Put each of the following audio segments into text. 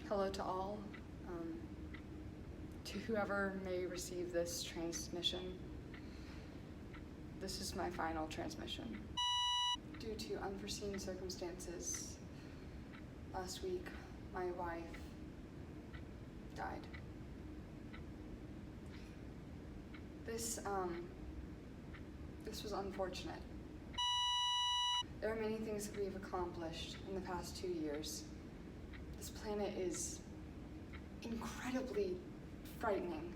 Hello to all, to whoever may receive this transmission. This is my final transmission. Due to unforeseen circumstances, last week my wife died. This was unfortunate. There are many things that we've accomplished in the past 2 years. This planet is incredibly frightening.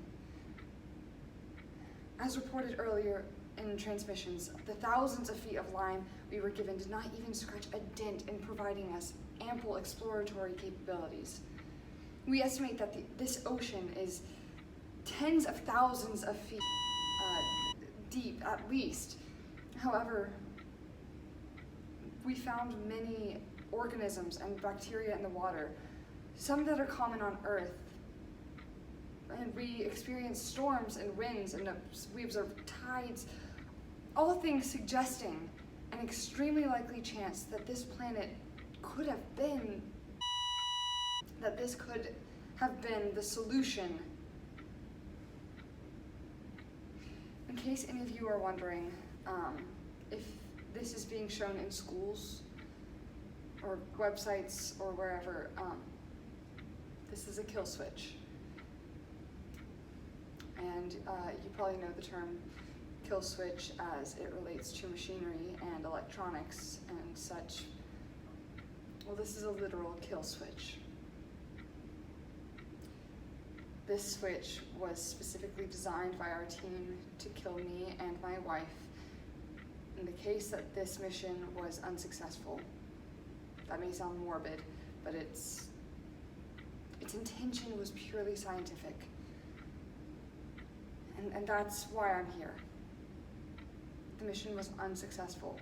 As reported earlier in transmissions, the thousands of feet of line we were given did not even scratch a dent in providing us ample exploratory capabilities. We estimate that this ocean is tens of thousands of feet deep at least. However, we found many organisms and bacteria in the water, some that are common on Earth. And we experienced storms and winds, and we observed tides, all things suggesting an extremely likely chance that this planet could have been, that this could have been the solution. In case any of you are wondering if this is being shown in schools or websites or wherever, this is a kill switch. And you probably know the term kill switch as it relates to machinery and electronics and such. Well, this is a literal kill switch. This switch was specifically designed by our team to kill me and my wife in the case that this mission was unsuccessful. That may sound morbid, but its intention was purely scientific. And that's why I'm here. The mission was unsuccessful.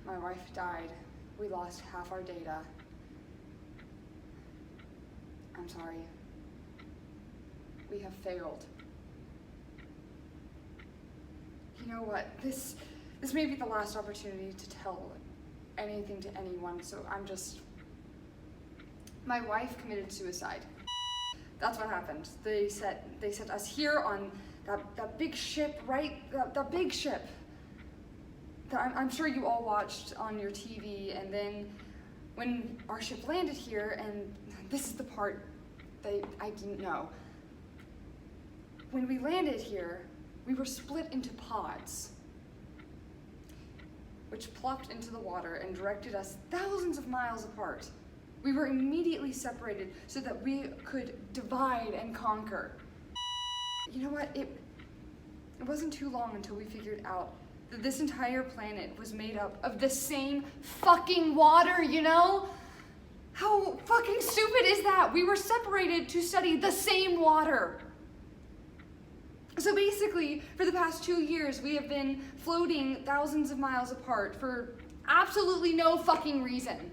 My wife died. We lost half our data. I'm sorry. We have failed. You know what? This may be the last opportunity to tell anything to anyone, so my wife committed suicide. That's what happened. They set us here on that big ship, right? That big ship that I'm sure you all watched on your TV, and then when our ship landed here, and this is the part that I didn't know. When we landed here, we were split into pods, which plopped into the water and directed us thousands of miles apart. We were immediately separated so that we could divide and conquer. You know what? It wasn't too long until we figured out that this entire planet was made up of the same fucking water, you know? How fucking stupid is that? We were separated to study the same water. So basically, for the past 2 years, we have been floating thousands of miles apart for absolutely no fucking reason.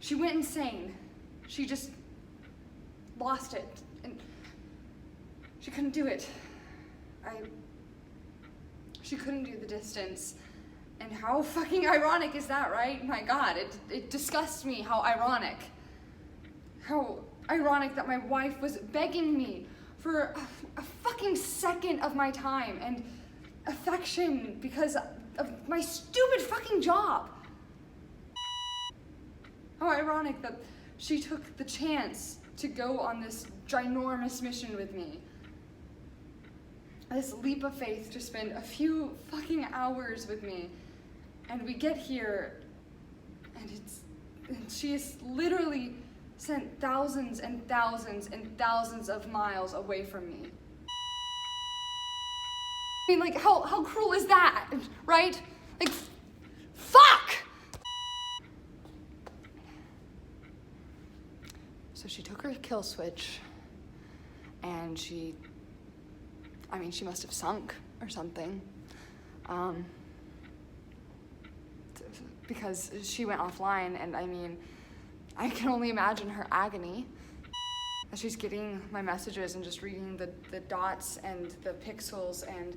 She went insane. She just lost it, and she couldn't do it. She couldn't do the distance. And how fucking ironic is that, right? My God, it disgusts me how ironic. How ironic that my wife was begging me for a fucking second of my time and affection because of my stupid fucking job. How ironic that she took the chance to go on this ginormous mission with me. This leap of faith to spend a few fucking hours with me. And we get here, and she is literally sent thousands and thousands and thousands of miles away from me. I mean, like, how cruel is that, right? Like, fuck! So she took her kill switch, and she must have sunk or something. Because she went offline, and I can only imagine her agony as she's getting my messages and just reading the dots and the pixels and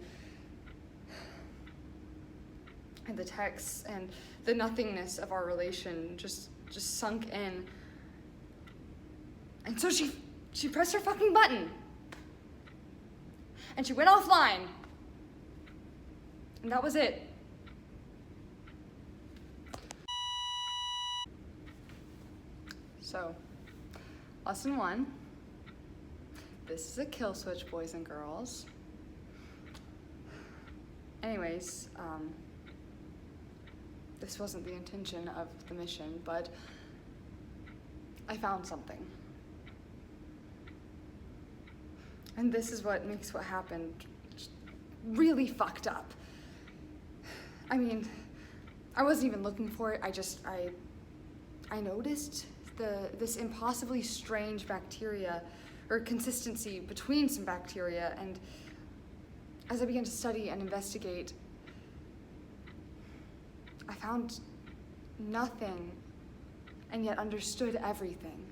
the texts and the nothingness of our relation just just sunk in. And so she pressed her fucking button. And she went offline. And that was it. So, lesson 1. This is a kill switch, boys and girls. Anyways, this wasn't the intention of the mission, but I found something. And this is what makes what happened really fucked up. I mean, I wasn't even looking for it. I noticed this impossibly strange bacteria, or consistency between some bacteria, and as I began to study and investigate, I found nothing and yet understood everything.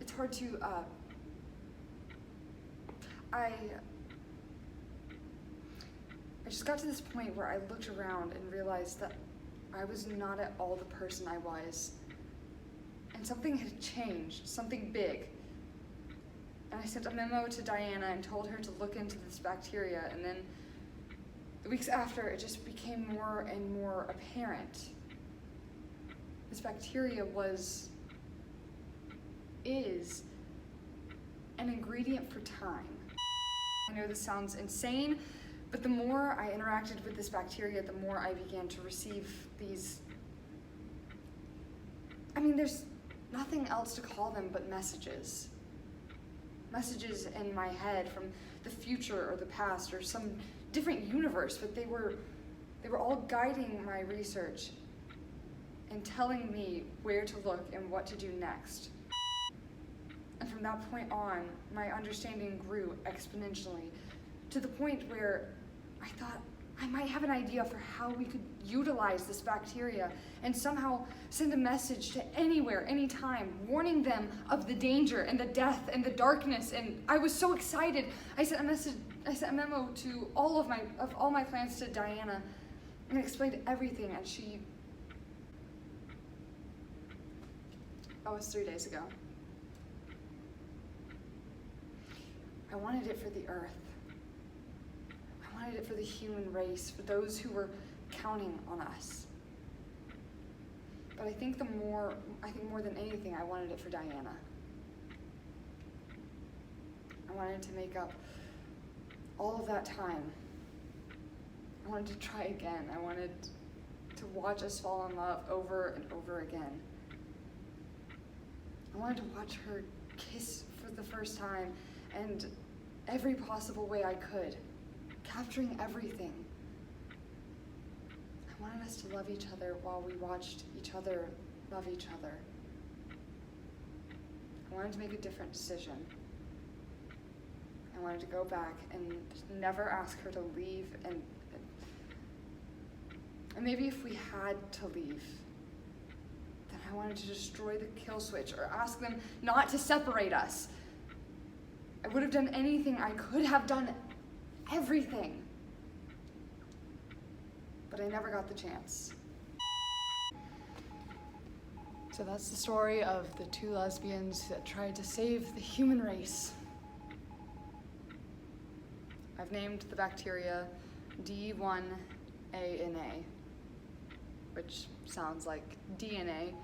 It's hard to, I just got to this point where I looked around and realized that I was not at all the person I was. And something had changed, something big. And I sent a memo to Diana and told her to look into this bacteria, and then the weeks after, it just became more and more apparent. This bacteria is an ingredient for time. I know this sounds insane, but the more I interacted with this bacteria, the more I began to receive these, I mean, there's nothing else to call them but messages. Messages in my head from the future or the past or some different universe, but they were all guiding my research and telling me where to look and what to do next. And from that point on, my understanding grew exponentially to the point where I thought I might have an idea for how we could utilize this bacteria and somehow send a message to anywhere, anytime, warning them of the danger and the death and the darkness. And I was so excited. I sent a memo to all my plans to Diana and explained everything, and that was 3 days ago. I wanted it for the Earth. I wanted it for the human race, for those who were counting on us. But I think more than anything, I wanted it for Diana. I wanted to make up all of that time. I wanted to try again. I wanted to watch us fall in love over and over again. I wanted to watch her kiss for the first time, and every possible way I could, capturing everything. I wanted us to love each other while we watched each other love each other. I wanted to make a different decision. I wanted to go back and never ask her to leave, and maybe if we had to leave, then I wanted to destroy the kill switch or ask them not to separate us. I would have done anything. I could have done everything. But I never got the chance. So that's the story of the 2 lesbians that tried to save the human race. I've named the bacteria D1ANA, which sounds like DNA,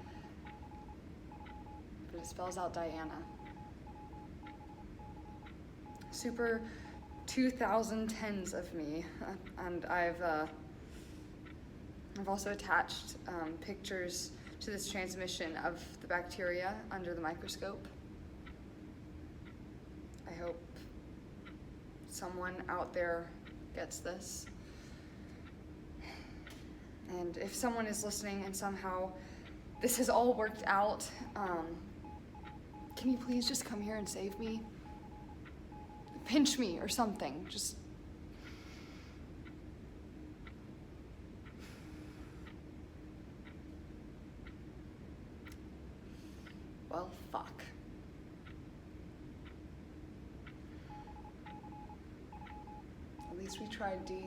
but it spells out Diana. Super 2010s of me, and I've also attached pictures to this transmission of the bacteria under the microscope. I hope someone out there gets this. And if someone is listening and somehow this has all worked out, can you please just come here and save me? Pinch me or something, just. Well, fuck. At least we tried, D.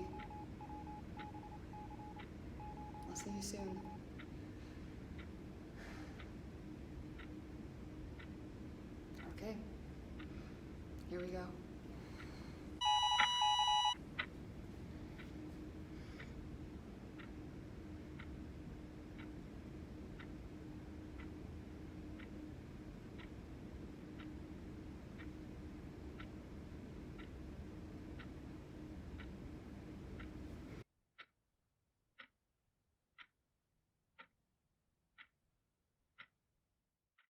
I'll see you soon. Okay. Here we go.